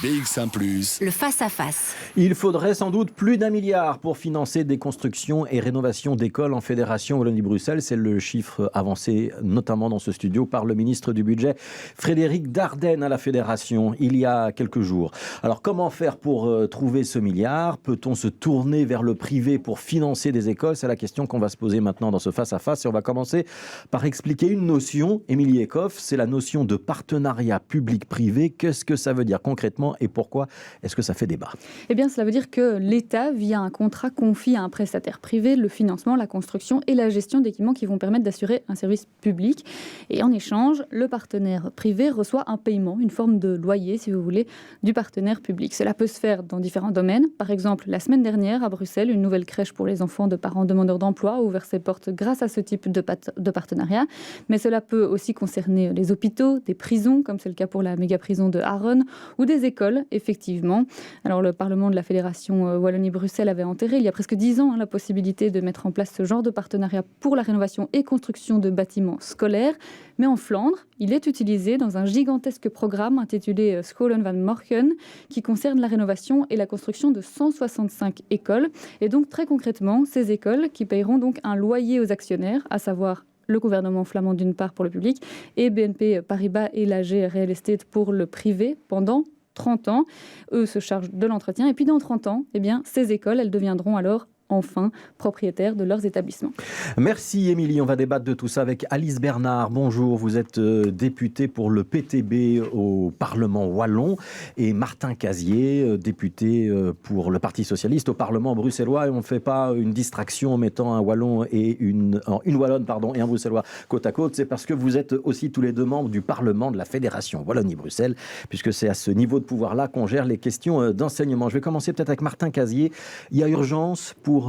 BX1 +. Le face-à-face. Il faudrait sans doute plus d'1 milliard pour financer des constructions et rénovations d'écoles en Fédération Wallonie-Bruxelles. C'est le chiffre avancé notamment dans ce studio par le ministre du Budget, Frédéric Dardenne, à la Fédération, il y a quelques jours. Alors comment faire pour trouver ce milliard? Peut-on se tourner vers le privé pour financer des écoles? C'est la question qu'on va se poser maintenant dans ce face-à-face. Et on va commencer par expliquer une notion, Émilie Eckhoff, c'est la notion de partenariat public-privé. Qu'est-ce que ça veut dire concrètement et pourquoi est-ce que ça fait débat? Eh bien, cela veut dire que l'État, via un contrat, confie à un prestataire privé le financement, la construction et la gestion d'équipements qui vont permettre d'assurer un service public. Et en échange, le partenaire privé reçoit un paiement, une forme de loyer, si vous voulez, du partenaire public. Cela peut se faire dans différents domaines. Par exemple, la semaine dernière, à Bruxelles, une nouvelle crèche pour les enfants de parents demandeurs d'emploi a ouvert ses portes grâce à ce type de partenariat. Mais cela peut aussi concerner les hôpitaux, des prisons, comme c'est le cas pour la méga-prison de Haron, ou des écoles, effectivement. Alors, le Parlement de la Fédération Wallonie-Bruxelles avait enterré il y a presque 10 ans la possibilité de mettre en place ce genre de partenariat pour la rénovation et construction de bâtiments scolaires. Mais en Flandre, il est utilisé dans un gigantesque programme intitulé Scholen van Morgen, qui concerne la rénovation et la construction de 165 écoles. Et donc, très concrètement, ces écoles qui paieront donc un loyer aux actionnaires, à savoir le gouvernement flamand d'une part pour le public et BNP Paribas et l'AG Real Estate pour le privé pendant 30 ans. Eux se chargent de l'entretien. Et puis dans 30 ans, eh bien, ces écoles, elles deviendront alors enfin propriétaires de leurs établissements. Merci Émilie, on va débattre de tout ça avec Alice Bernard. Bonjour, vous êtes députée pour le PTB au Parlement wallon et Martin Casier, député pour le Parti Socialiste au Parlement bruxellois. Et on ne fait pas une distraction en mettant un wallon et une wallonne et un bruxellois côte à côte. C'est parce que vous êtes aussi tous les deux membres du Parlement de la Fédération Wallonie-Bruxelles, puisque c'est à ce niveau de pouvoir-là qu'on gère les questions d'enseignement. Je vais commencer peut-être avec Martin Casier. Il y a urgence pour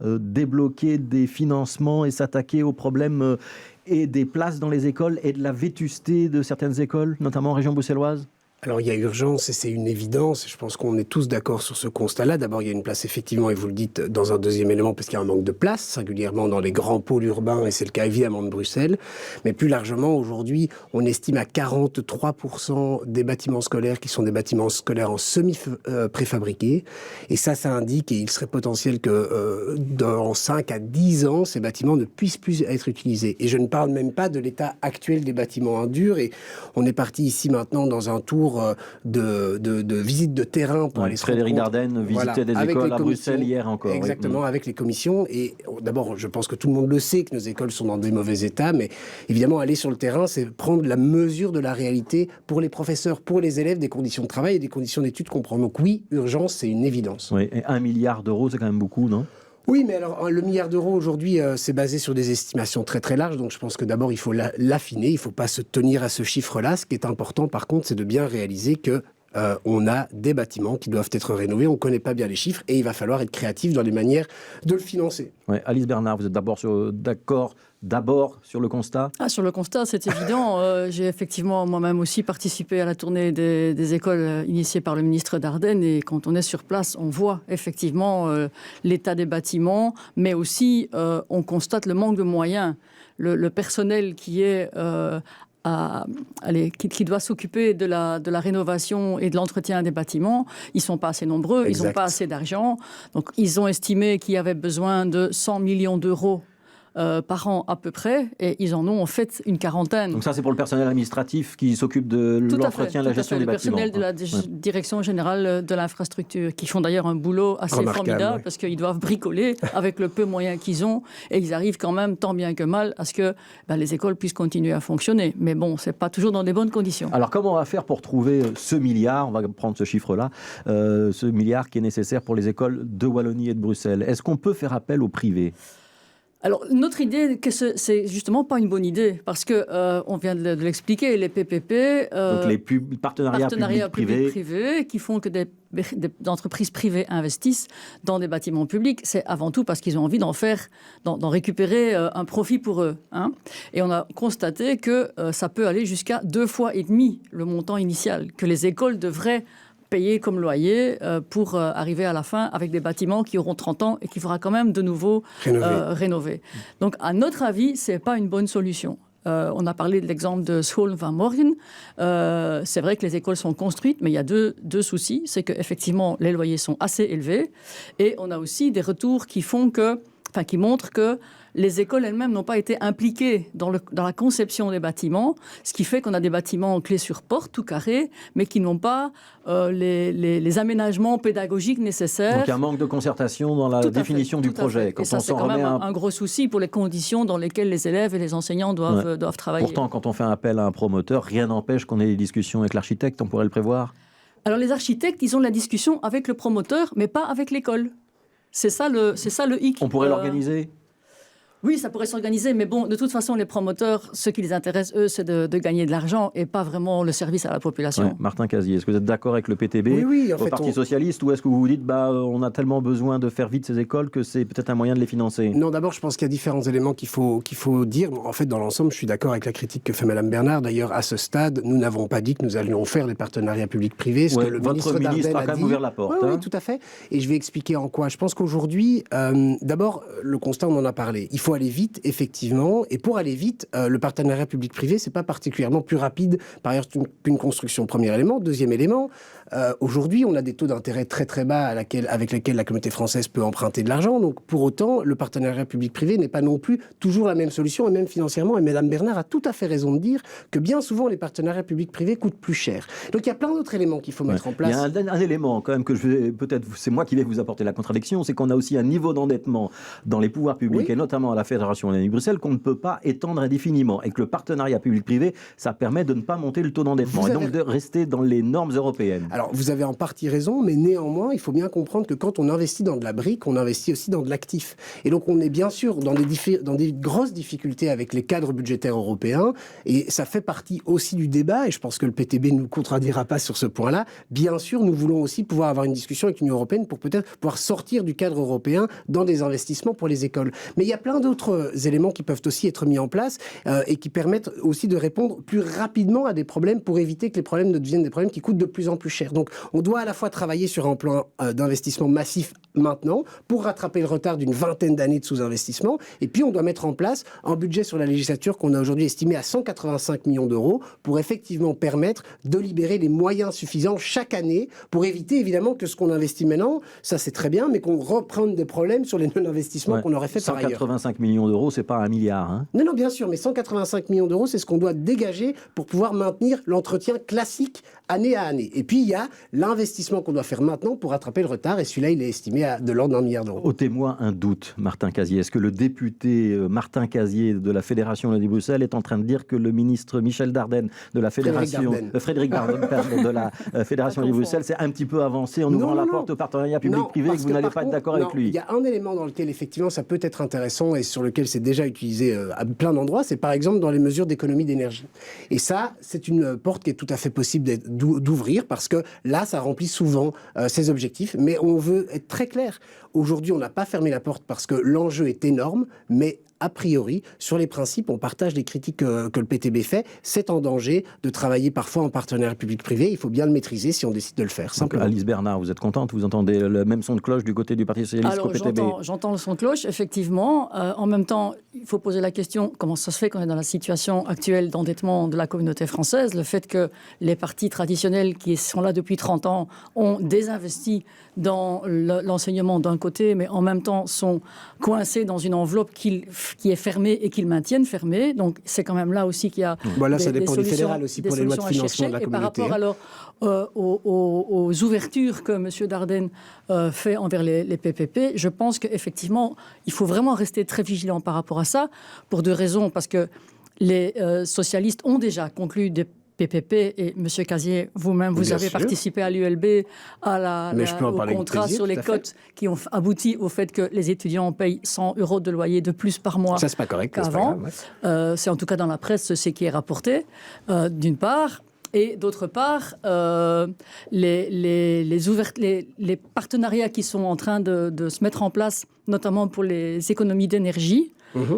débloquer des financements et s'attaquer aux problèmes et des places dans les écoles et de la vétusté de certaines écoles, notamment en région bruxelloise? Alors il y a urgence et c'est une évidence, je pense qu'on est tous d'accord sur ce constat-là. D'abord il y a une place effectivement, et vous le dites, dans un deuxième élément, parce qu'il y a un manque de place, singulièrement dans les grands pôles urbains, et c'est le cas évidemment de Bruxelles. Mais plus largement, aujourd'hui, on estime à 43% des bâtiments scolaires qui sont des bâtiments scolaires en semi-préfabriqués. Et ça indique, et il serait potentiel que dans 5 à 10 ans, ces bâtiments ne puissent plus être utilisés. Et je ne parle même pas de l'état actuel des bâtiments en dur. Et on est parti ici maintenant dans un tour de visite de terrain pour aller se rendre compte. Frédéric Dardenne visitait des écoles à Bruxelles hier encore. Exactement, avec les commissions. Et d'abord, je pense que tout le monde le sait que nos écoles sont dans des mauvais états, mais évidemment, aller sur le terrain, c'est prendre la mesure de la réalité pour les professeurs, pour les élèves, des conditions de travail et des conditions d'études qu'on prend. Donc oui, urgence, c'est une évidence. Oui, et 1 milliard d'euros, c'est quand même beaucoup, non ? Oui, mais alors le milliard d'euros aujourd'hui, c'est basé sur des estimations très très larges. Donc je pense que d'abord il faut l'affiner, il ne faut pas se tenir à ce chiffre-là. Ce qui est important par contre, c'est de bien réaliser que on a des bâtiments qui doivent être rénovés. On ne connaît pas bien les chiffres et il va falloir être créatif dans les manières de le financer. Ouais, Alice Bernard, vous êtes d'accord sur le constat? Sur le constat, c'est évident. J'ai effectivement moi-même aussi participé à la tournée des écoles initiée par le ministre Dardenne. Et quand on est sur place, on voit effectivement l'état des bâtiments, mais aussi on constate le manque de moyens. Le personnel qui est... qui doit s'occuper de la rénovation et de l'entretien des bâtiments, ils ne sont pas assez nombreux, ils n'ont pas assez d'argent. Donc, ils ont estimé qu'il y avait besoin de 100 millions d'euros par an à peu près, et ils en ont en fait une quarantaine. Donc ça, c'est pour le personnel administratif qui s'occupe de l'entretien, de la gestion des bâtiments. Le personnel de la Direction générale de l'infrastructure, qui font d'ailleurs un boulot assez formidable, parce qu'ils doivent bricoler avec le peu moyens qu'ils ont, et ils arrivent quand même, tant bien que mal, à ce que les écoles puissent continuer à fonctionner. Mais bon, c'est pas toujours dans des bonnes conditions. Alors comment on va faire pour trouver ce milliard, on va prendre ce chiffre-là, ce milliard qui est nécessaire pour les écoles de Wallonie et de Bruxelles? Est-ce qu'on peut faire appel au privé? Alors, notre idée, c'est justement pas une bonne idée, parce que on vient de l'expliquer, les PPP, donc les partenariats publics-privés, qui font que des entreprises privées investissent dans des bâtiments publics, c'est avant tout parce qu'ils ont envie d'en récupérer un profit pour eux. Hein. Et on a constaté que ça peut aller jusqu'à 2,5 fois le montant initial, que les écoles devraient payer comme loyer pour arriver à la fin avec des bâtiments qui auront 30 ans et qu'il faudra quand même de nouveau rénover. Donc, à notre avis, ce n'est pas une bonne solution. On a parlé de l'exemple de School van Morgen. C'est vrai que les écoles sont construites, mais il y a deux soucis. C'est qu'effectivement, les loyers sont assez élevés. Et on a aussi des retours qui montrent que les écoles elles-mêmes n'ont pas été impliquées dans la conception des bâtiments, ce qui fait qu'on a des bâtiments clés sur porte, tout carrés, mais qui n'ont pas les aménagements pédagogiques nécessaires. Donc il y a un manque de concertation dans la définition du projet. Et ça, c'est quand même un gros souci pour les conditions dans lesquelles les élèves et les enseignants doivent travailler. Pourtant, quand on fait appel à un promoteur, rien n'empêche qu'on ait des discussions avec l'architecte, on pourrait le prévoir. Alors les architectes, ils ont la discussion avec le promoteur, mais pas avec l'école. C'est ça le hic. On pourrait l'organiser ? Oui, ça pourrait s'organiser, mais bon, de toute façon, les promoteurs, ce qui les intéresse, eux, c'est de gagner de l'argent et pas vraiment le service à la population. Ouais. Martin Casier, est-ce que vous êtes d'accord avec le PTB, oui, au Parti Socialiste, ou est-ce que vous vous dites, on a tellement besoin de faire vite ces écoles que c'est peut-être un moyen de les financer ? Non, d'abord, je pense qu'il y a différents éléments qu'il faut dire. En fait, dans l'ensemble, je suis d'accord avec la critique que fait Mme Bernard. D'ailleurs, à ce stade, nous n'avons pas dit que nous allions faire des partenariats publics-privés. Votre ministre a quand même ouvert la porte. Oui, tout à fait. Et je vais expliquer en quoi. Je pense qu'aujourd'hui, d'abord, le constat, on en a parlé. Il faut aller vite, effectivement. Et pour aller vite, le partenariat public-privé, c'est pas particulièrement plus rapide, par ailleurs, qu'une construction. Premier élément. Deuxième élément, aujourd'hui, on a des taux d'intérêt très très bas avec lesquels la communauté française peut emprunter de l'argent. Donc, pour autant, le partenariat public-privé n'est pas non plus toujours la même solution, et même financièrement. Et Mme Bernard a tout à fait raison de dire que bien souvent, les partenariats public-privés coûtent plus cher. Donc, il y a plein d'autres éléments qu'il faut mettre en place. Il y a un élément, quand même, que peut-être, c'est moi qui vais vous apporter la contradiction, c'est qu'on a aussi un niveau d'endettement dans les pouvoirs publics, et notamment à la Fédération Wallonie-Bruxelles, qu'on ne peut pas étendre indéfiniment. Et que le partenariat public-privé, ça permet de ne pas monter le taux d'endettement, et donc de rester dans les normes européennes. Alors, vous avez en partie raison, mais néanmoins, il faut bien comprendre que quand on investit dans de la brique, on investit aussi dans de l'actif. Et donc, on est bien sûr dans des grosses difficultés avec les cadres budgétaires européens, et ça fait partie aussi du débat, et je pense que le PTB ne nous contredira pas sur ce point-là. Bien sûr, nous voulons aussi pouvoir avoir une discussion avec l'Union européenne pour peut-être pouvoir sortir du cadre européen dans des investissements pour les écoles. Mais il y a plein d'autres éléments qui peuvent aussi être mis en place et qui permettent aussi de répondre plus rapidement à des problèmes pour éviter que les problèmes ne deviennent des problèmes qui coûtent de plus en plus cher. Donc, on doit à la fois travailler sur un plan d'investissement massif maintenant pour rattraper le retard d'une vingtaine d'années de sous-investissement. Et puis, on doit mettre en place un budget sur la législature qu'on a aujourd'hui estimé à 185 millions d'euros pour effectivement permettre de libérer les moyens suffisants chaque année pour éviter évidemment que ce qu'on investit maintenant, ça c'est très bien, mais qu'on reprenne des problèmes sur les non-investissements qu'on aurait fait par ailleurs. 185 millions d'euros, c'est pas 1 milliard. Hein. Non, bien sûr, mais 185 millions d'euros, c'est ce qu'on doit dégager pour pouvoir maintenir l'entretien classique année à année. Et puis, il y a l'investissement qu'on doit faire maintenant pour rattraper le retard, et celui-là, il est estimé à de l'ordre d'1 milliard d'euros. Ôtez-moi un doute, Martin Casier. Est-ce que le député Martin Casier de la Fédération Wallonie-Bruxelles est en train de dire que le ministre Michel Dardenne de la Fédération... Frédéric Dardenne, de la Fédération Wallonie-Bruxelles s'est un petit peu avancé en ouvrant la porte au partenariat public-privé et que vous n'allez pas être d'accord avec lui? Il y a un élément dans lequel, effectivement, ça peut être intéressant et sur lequel c'est déjà utilisé à plein d'endroits, c'est par exemple dans les mesures d'économie d'énergie. Et ça, c'est une porte qui est tout à fait possible d'ouvrir parce que là, ça remplit souvent ses objectifs. Mais on veut être très clair. Aujourd'hui, on n'a pas fermé la porte parce que l'enjeu est énorme, mais a priori, sur les principes, on partage les critiques que le PTB fait. C'est en danger de travailler parfois en partenariat public-privé. Il faut bien le maîtriser si on décide de le faire, simplement. Alice Bernard, vous êtes contente? Vous entendez le même son de cloche du côté du Parti Socialiste qu'au PTB? J'entends le son de cloche, effectivement. En même temps, il faut poser la question, comment ça se fait qu'on est dans la situation actuelle d'endettement de la communauté française? Le fait que les partis traditionnels qui sont là depuis 30 ans ont désinvesti dans l'enseignement d'un côté, mais en même temps sont coincés dans une enveloppe qui est fermée et qu'ils maintiennent fermée. Donc c'est quand même là aussi qu'il y a ça dépend du fédéral aussi pour les lois de financement de la communauté. Et par rapport alors aux ouvertures que M. Dardenne fait envers les PPP, je pense qu'effectivement, il faut vraiment rester très vigilant par rapport à ça, pour deux raisons. Parce que les socialistes ont déjà conclu des PPP, et M. Casier, vous-même, vous avez participé à l'ULB, au contrat sur les cotes qui ont abouti au fait que les étudiants payent 100 € de loyer de plus par mois. Ça, c'est pas correct. Qu'avant. C'est en tout cas dans la presse ce qui est rapporté, d'une part. Et d'autre part, les partenariats qui sont en train de se mettre en place, notamment pour les économies d'énergie.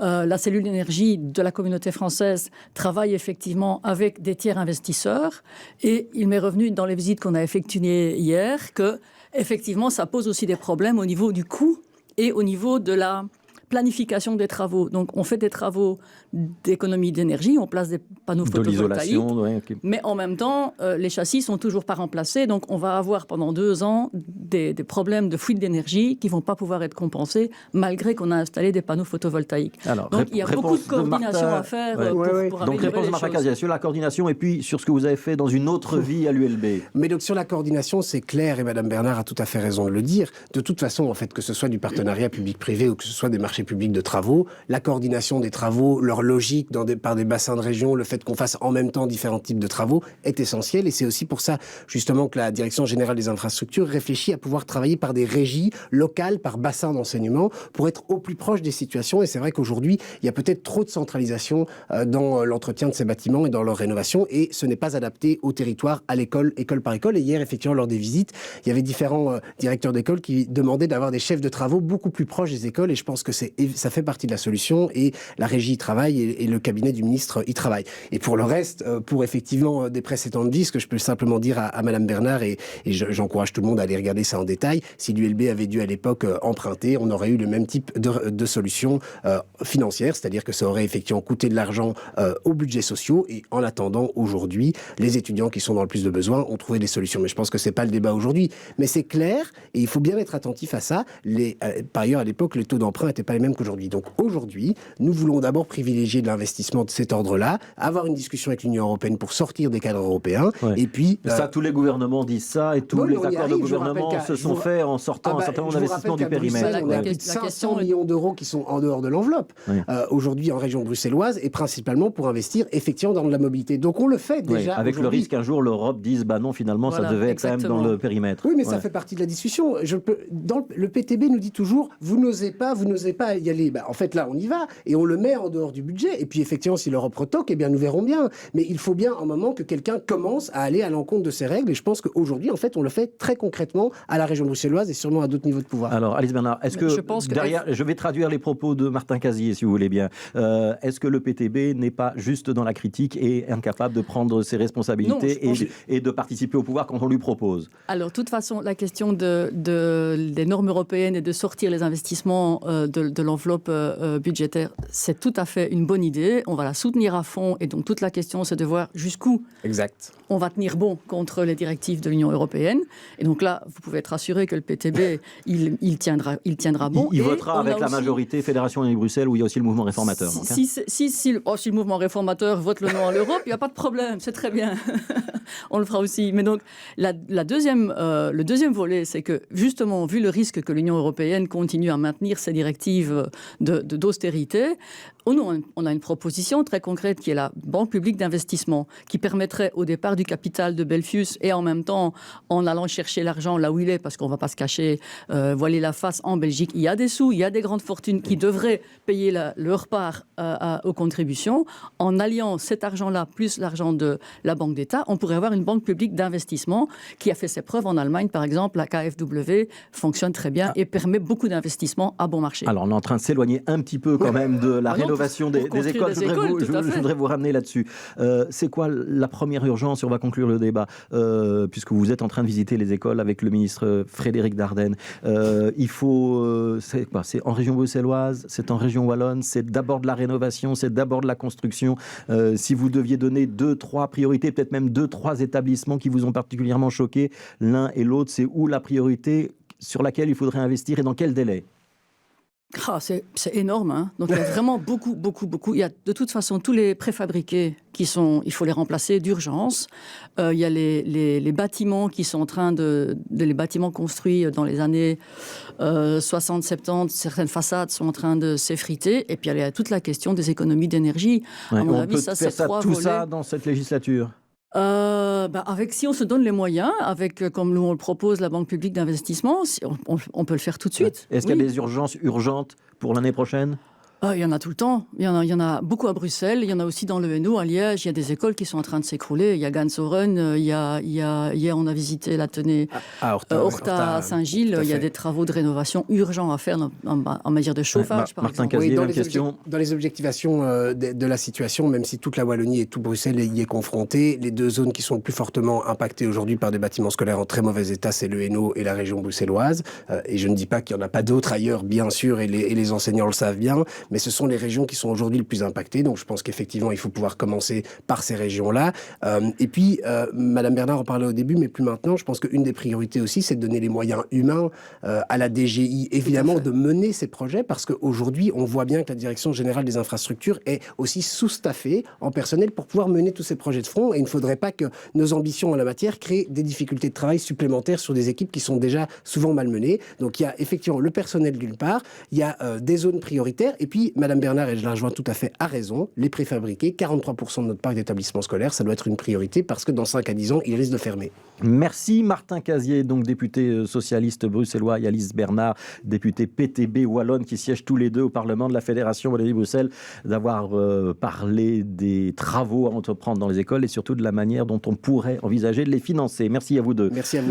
La cellule d'énergie de la communauté française travaille effectivement avec des tiers investisseurs. Et il m'est revenu dans les visites qu'on a effectuées hier que, effectivement, ça pose aussi des problèmes au niveau du coût et au niveau de la planification des travaux. Donc, on fait des travaux d'économie d'énergie, on place des panneaux photovoltaïques, mais en même temps, les châssis sont toujours pas remplacés. Donc, on va avoir pendant 2 ans des problèmes de fuite d'énergie qui vont pas pouvoir être compensés malgré qu'on a installé des panneaux photovoltaïques. Alors, donc, il y a beaucoup de coordination à faire pour améliorer donc, réponse de Martin Cazia sur la coordination et puis sur ce que vous avez fait dans une autre vie à l'ULB. Mais donc, sur la coordination, c'est clair, et Madame Bernard a tout à fait raison de le dire. De toute façon, en fait, que ce soit du partenariat public-privé ou que ce soit des marchés publics de travaux, la coordination des travaux, leur logique par des bassins de région, le fait qu'on fasse en même temps différents types de travaux est essentiel. Et c'est aussi pour ça, justement, que la Direction générale des infrastructures réfléchit à pouvoir travailler par des régies locales, par bassin d'enseignement, pour être au plus proche des situations. Et c'est vrai qu'aujourd'hui, il y a peut-être trop de centralisation dans l'entretien de ces bâtiments et dans leur rénovation. Et ce n'est pas adapté au territoire, à l'école, école par école. Et hier, effectivement, lors des visites, il y avait différents directeurs d'école qui demandaient d'avoir des chefs de travaux beaucoup plus proches des écoles. Et je pense que ça fait partie de la solution. Et la régie y travaille et le cabinet du ministre y travaille. Et pour le reste, pour effectivement des précédentes vies, ce que je peux simplement dire à Madame Bernard, et j'encourage tout le monde à aller regarder ça en détail, si l'ULB avait dû à l'époque emprunter, on aurait eu le même type de solution financière, c'est-à-dire que ça aurait effectivement coûté de l'argent aux budgets sociaux. Et en attendant, aujourd'hui, les étudiants qui sont dans le plus de besoins ont trouvé des solutions. Mais je pense que c'est pas le débat aujourd'hui. Mais c'est clair, et il faut bien être attentif à ça. Par ailleurs, à l'époque, les taux d'emprunt n'étaient pas les mêmes qu'aujourd'hui. Donc aujourd'hui, nous voulons d'abord privilégier de l'investissement de cet ordre-là, avoir une discussion avec l'Union européenne pour sortir des cadres européens, et puis... Ça, tous les gouvernements disent ça, et tous les accords de gouvernement se sont faits en sortant un certain nombre d'investissements du périmètre. On a plus de 500 millions d'euros qui sont en dehors de l'enveloppe, aujourd'hui en région bruxelloise, et principalement pour investir effectivement dans de la mobilité. Donc on le fait déjà. Avec le risque qu'un jour l'Europe dise, bah non, finalement, ça devait être quand même dans le périmètre. Oui, mais ça fait partie de la discussion. Le PTB nous dit toujours, vous n'osez pas y aller. En fait, là, on y va, et on le met en dehors du budget. Et puis, effectivement, si l'Europe retoque, eh bien, nous verrons bien. Mais il faut bien, un moment, que quelqu'un commence à aller à l'encontre de ces règles. Et je pense qu'aujourd'hui, en fait, on le fait très concrètement à la région bruxelloise et sûrement à d'autres niveaux de pouvoir. Alors, Alice Bernard, est-ce que je vais traduire les propos de Martin Cazia, si vous voulez bien. Est-ce que le PTB n'est pas juste dans la critique et incapable de prendre ses responsabilités et de participer au pouvoir quand on lui propose? Alors, de toute façon, la question des normes européennes et de sortir les investissements de l'enveloppe budgétaire, c'est tout à fait une bonne idée. On va la soutenir à fond. Et donc, toute la question, c'est de voir jusqu'où on va tenir bon contre les directives de l'Union européenne. Et donc là, vous pouvez être rassuré que le PTB, il tiendra bon. Il votera avec la majorité Fédération Wallonie-Bruxelles, où il y a aussi le mouvement réformateur. Si le mouvement réformateur vote le non à l'Europe, il n'y a pas de problème, c'est très bien. On le fera aussi. Mais donc, le deuxième volet, c'est que, justement, vu le risque que l'Union européenne continue à maintenir ses directives d'austérité, on a une proposition très concrète qui est la Banque publique d'investissement, qui permettrait au départ du capital de Belfius et en même temps, en allant chercher l'argent là où il est, parce qu'on ne va pas se cacher, voiler la face, en Belgique, il y a des sous, il y a des grandes fortunes qui devraient payer leur part aux contributions. En alliant cet argent-là plus l'argent de la Banque d'État, on pourrait avoir une banque publique d'investissement qui a fait ses preuves en Allemagne, par exemple. La KfW fonctionne très bien et permet beaucoup d'investissements à bon marché. Alors, on est en train de s'éloigner un petit peu quand même de la rénovation des écoles. Je voudrais vous ramener là-dessus. C'est quoi la première urgence? On va conclure le débat, puisque vous êtes en train de visiter les écoles avec le ministre Frédéric Dardenne. Il faut... c'est quoi? C'est en région bruxelloise, c'est en région wallonne, c'est d'abord de la rénovation, c'est d'abord de la construction. Si vous deviez donner 2-3 priorités, peut-être même 2-3 établissements qui vous ont particulièrement choqué, l'un et l'autre, c'est où la priorité sur laquelle il faudrait investir et dans quel délai? C'est énorme, hein. Donc il y a vraiment beaucoup. Il y a de toute façon tous les préfabriqués il faut les remplacer d'urgence. Il y a les bâtiments qui sont en train les bâtiments construits dans les années 60-70, certaines façades sont en train de s'effriter. Et puis il y a toute la question des économies d'énergie. À mon avis, ça c'est tout ça dans cette législature. Si on se donne les moyens, comme nous on le propose, la Banque publique d'investissement, on peut le faire tout de suite. Est-ce qu'il y a des urgences urgentes pour l'année prochaine? Il y en a tout le temps. Il y en a beaucoup à Bruxelles. Il y en a aussi dans le Hainaut, à Liège. Il y a des écoles qui sont en train de s'écrouler. Il y a Gansoren. Hier, on a visité l'Athénée Horta à Saint-Gilles. Il y a des travaux de rénovation urgents à faire en matière de chauffage, par Martin exemple. Casier, dans, même question. dans les objectivations de la situation, même si toute la Wallonie et tout Bruxelles y est confronté, les deux zones qui sont le plus fortement impactées aujourd'hui par des bâtiments scolaires en très mauvais état, c'est le Hainaut et la région bruxelloise. Et je ne dis pas qu'il n'y en a pas d'autres ailleurs, bien sûr, et les enseignants le savent bien, mais ce sont les régions qui sont aujourd'hui le plus impactées. Donc je pense qu'effectivement, il faut pouvoir commencer par ces régions-là. Et puis, Madame Bernard en parlait au début, mais plus maintenant, je pense qu'une des priorités aussi, c'est de donner les moyens humains à la DGI, évidemment, de mener ces projets, parce qu'aujourd'hui, on voit bien que la Direction Générale des Infrastructures est aussi sous-staffée en personnel pour pouvoir mener tous ces projets de front. Et il ne faudrait pas que nos ambitions en la matière créent des difficultés de travail supplémentaires sur des équipes qui sont déjà souvent malmenées. Donc il y a effectivement le personnel d'une part, il y a des zones prioritaires, et puis Madame Bernard, et je la rejoins tout à fait, a raison, les préfabriqués, 43% de notre parc d'établissements scolaires, ça doit être une priorité parce que dans 5 à 10 ans, ils risquent de fermer. Merci Martin Casier, donc député socialiste bruxellois, et Alice Bernard, député PTB Wallonne, qui siègent tous les deux au Parlement de la Fédération Wallonie-Bruxelles, d'avoir parlé des travaux à entreprendre dans les écoles et surtout de la manière dont on pourrait envisager de les financer. Merci à vous deux. Merci à vous.